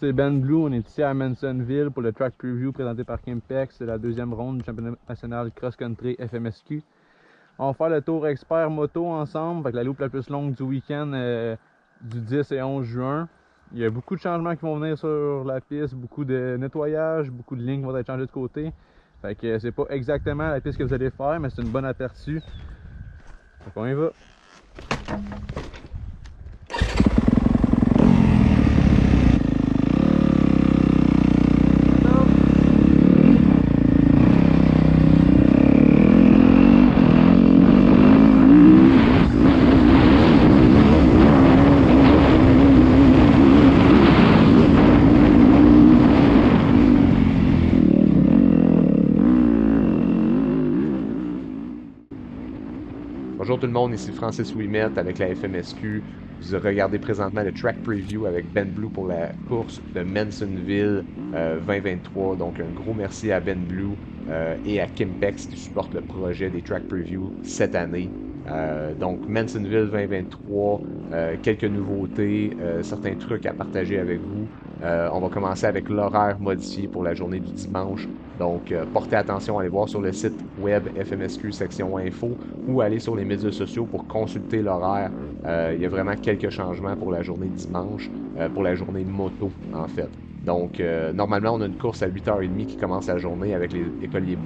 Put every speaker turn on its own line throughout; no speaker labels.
c'est Ben Blue. On est ici à Mansonville pour le track preview présenté par Kimpex. C'est la deuxième ronde du championnat national cross-country FMSQ. On va faire le tour expert moto ensemble, avec la loupe la plus longue du week-end du 10 et 11 juin. Il y a beaucoup de changements qui vont venir sur la piste, beaucoup de nettoyage, beaucoup de lignes qui vont être changées de côté. Fait que c'est pas exactement la piste que vous allez faire, mais c'est une bonne aperçu. Fait qu'on y va.
Bonjour tout le monde, ici Francis Ouimet avec la FMSQ. Vous regardez présentement le track preview avec Ben Blue pour la course de Mansonville 2023. Donc un gros merci à Ben Blue et à Kimpex qui supportent le projet des track preview cette année. Donc Mansonville 2023, quelques nouveautés, certains trucs à partager avec vous. On va commencer avec l'horaire modifié pour la journée du dimanche. Donc, portez attention, allez voir sur le site web FMSQ section info ou aller sur les médias sociaux pour consulter l'horaire. Il y a vraiment quelques changements pour la journée dimanche, pour la journée moto en fait. Donc, normalement, on a une course à 8h30 qui commence la journée avec les écoliers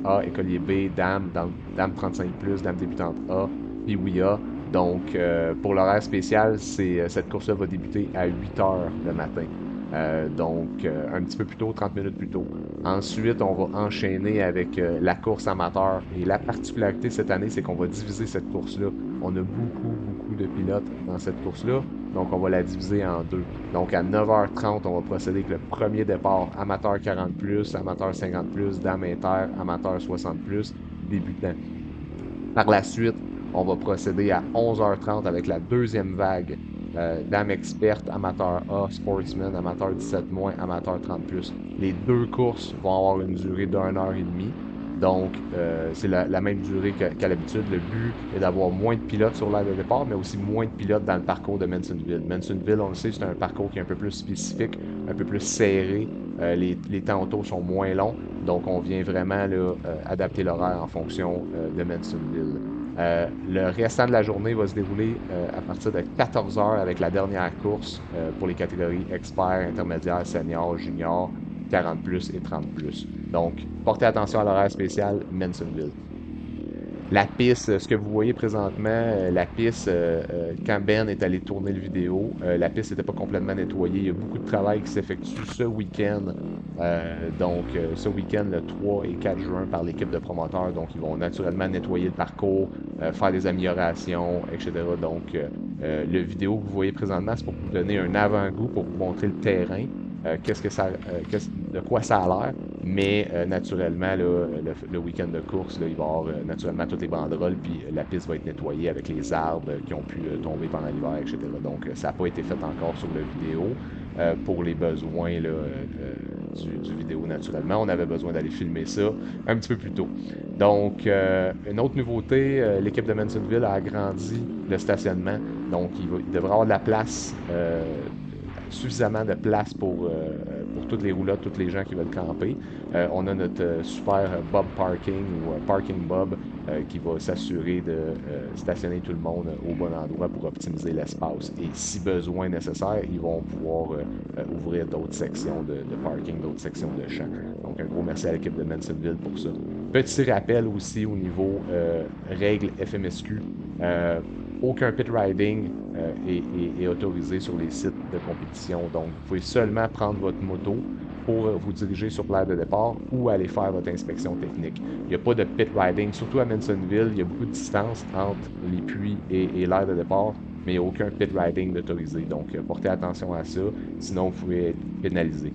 A, écoliers B, dames, dames 35+, dames débutantes A, puis WIA. Donc, pour l'horaire spécial, cette course-là va débuter à 8h le matin. Donc, un petit peu plus tôt, 30 minutes plus tôt. Ensuite, on va enchaîner avec la course amateur. Et la particularité cette année, c'est qu'on va diviser cette course-là. On a beaucoup de pilotes dans cette course-là. Donc, on va la diviser en deux. Donc, à 9h30, on va procéder avec le premier départ amateur 40+, amateur 50+, dame inter, amateur 60+, débutant. Par la suite, on va procéder à 11h30 avec la deuxième vague. Dame experte, amateur A, sportsman, amateur 17-, amateur 30+. Les deux courses vont avoir une durée d'1h30. Donc, c'est la même durée qu'à l'habitude. Le but est d'avoir moins de pilotes sur l'aire de départ, mais aussi moins de pilotes dans le parcours de Mansonville. Mansonville, on le sait, c'est un parcours qui est un peu plus spécifique, un peu plus serré. Les temps auto sont moins longs. Donc, on vient vraiment là, adapter l'horaire en fonction de Mansonville. Le restant de la journée va se dérouler à partir de 14h avec la dernière course pour les catégories expert, intermédiaire, senior, junior, 40+, et 30+. Donc, portez attention à l'horaire spécial Mansonville. La piste, ce que vous voyez présentement, la piste, quand Ben est allé tourner le vidéo, la piste n'était pas complètement nettoyée. Il y a beaucoup de travail qui s'effectue ce week-end. Donc, ce week-end, le 3 et 4 juin, par l'équipe de promoteurs. Donc, ils vont naturellement nettoyer le parcours, faire des améliorations, etc. Donc, le vidéo que vous voyez présentement, c'est pour vous donner un avant-goût, pour vous montrer le terrain. De quoi ça a l'air, mais naturellement, là, le week-end de course, là, il va y avoir naturellement toutes les banderoles, puis la piste va être nettoyée avec les arbres qui ont pu tomber pendant l'hiver, etc. Donc, ça n'a pas été fait encore sur la vidéo pour les besoins là, du vidéo, naturellement. On avait besoin d'aller filmer ça un petit peu plus tôt. Donc, une autre nouveauté, l'équipe de Mansonville a agrandi le stationnement. Donc, il devrait avoir de la place suffisamment de place pour toutes les roulottes, tous les gens qui veulent camper. On a notre super Bob Parking ou Parking Bob qui va s'assurer de stationner tout le monde au bon endroit pour optimiser l'espace. Et si besoin nécessaire, ils vont pouvoir ouvrir d'autres sections de parking, d'autres sections de champ. Donc un gros merci à l'équipe de Mansonville pour ça. Petit rappel aussi au niveau règles FMSQ. Aucun pit riding est autorisé sur les sites de compétition. Donc, vous pouvez seulement prendre votre moto pour vous diriger sur l'aire de départ ou aller faire votre inspection technique. Il n'y a pas de pit riding, surtout à Mansonville. Il y a beaucoup de distance entre les puits et l'aire de départ, mais il n'y a aucun pit riding d'autorisé. Donc, portez attention à ça, sinon vous pouvez être pénalisé.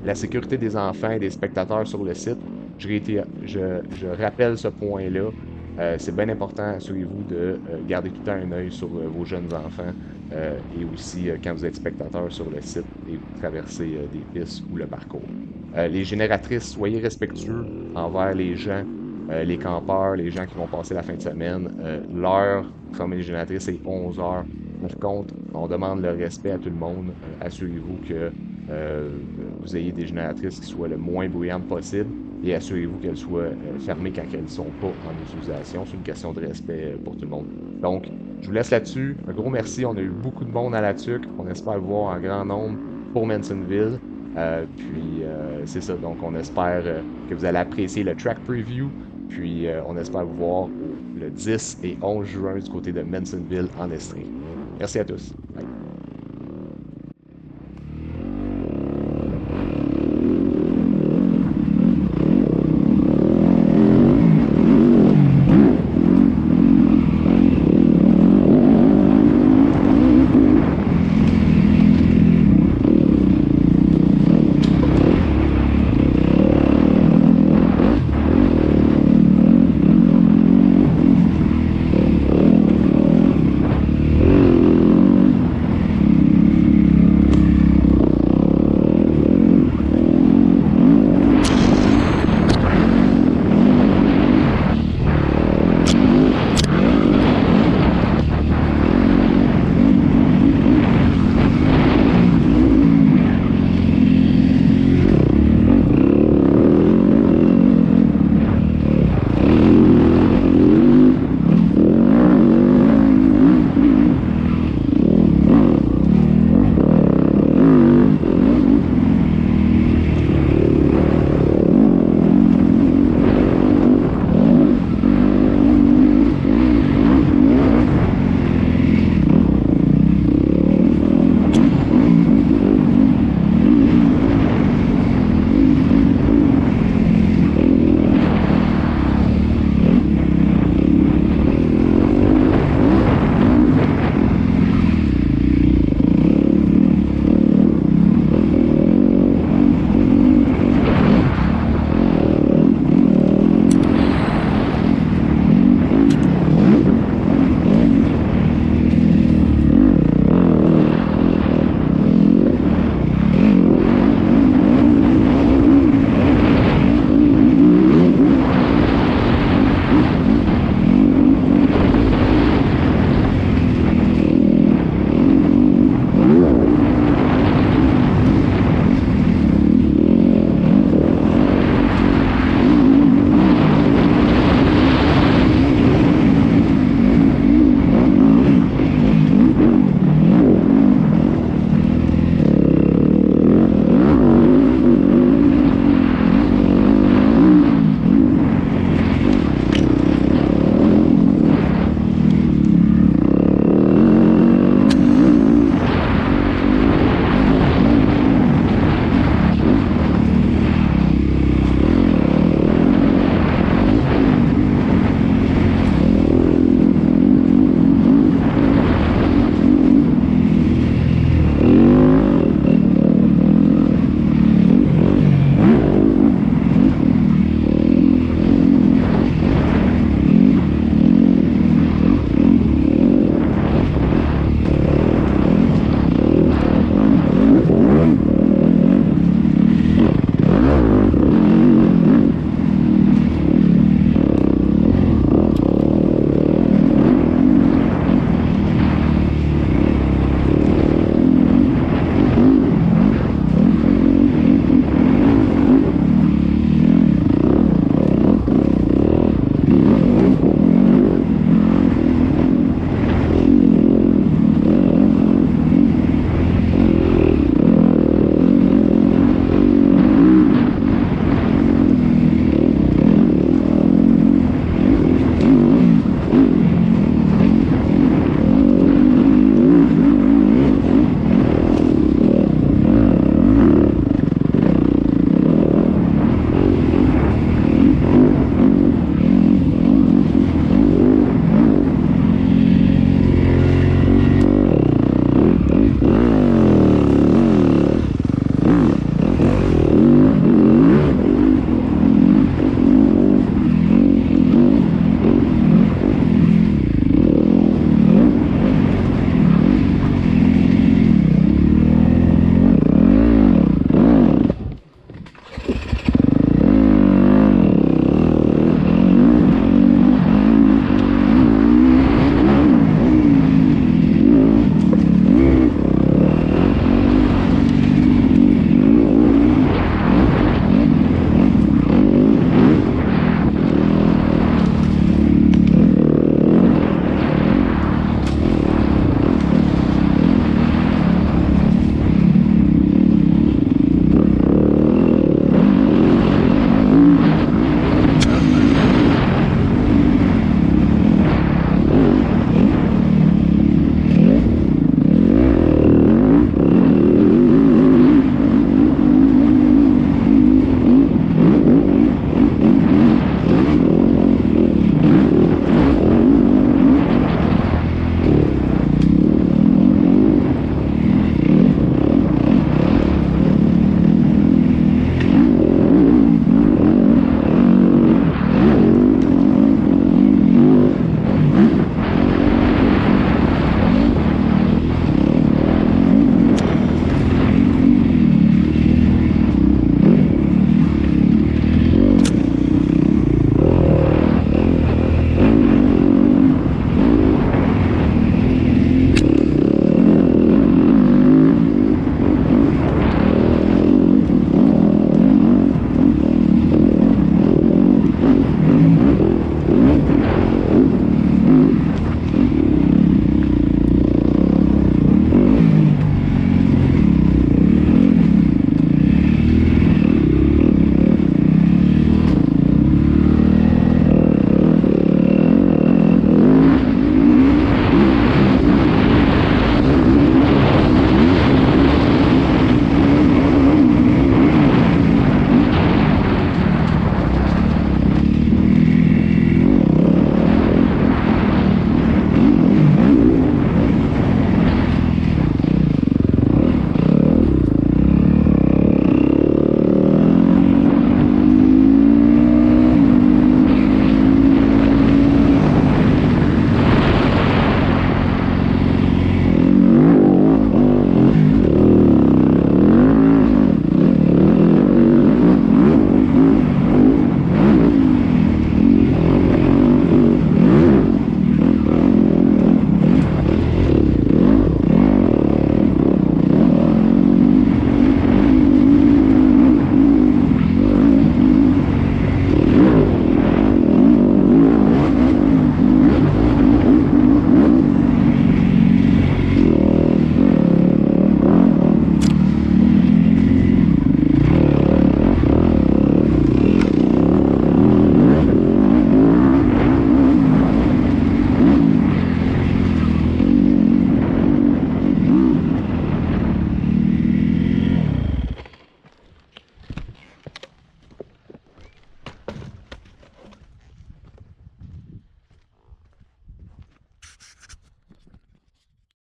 La sécurité des enfants et des spectateurs sur le site, je rappelle ce point-là. C'est bien important, assurez-vous de garder tout le temps un œil sur vos jeunes enfants et aussi quand vous êtes spectateur sur le site et vous traversez des pistes ou le parcours. Les génératrices, soyez respectueux envers les gens, les campeurs, les gens qui vont passer la fin de semaine. L'heure pour fermer les génératrices est 11h. Par contre, on demande le respect à tout le monde. Assurez-vous que vous ayez des génératrices qui soient le moins bruyantes possible et assurez-vous qu'elles soient fermées quand elles ne sont pas en utilisation. C'est une question de respect pour tout le monde. Donc, je vous laisse là-dessus. Un gros merci. On a eu beaucoup de monde à la TUC. On espère vous voir en grand nombre pour Mansonville. C'est ça. Donc, on espère que vous allez apprécier le track preview. Puis, on espère vous voir le 10 et 11 juin du côté de Mansonville en Estrie. Merci à tous. Bye.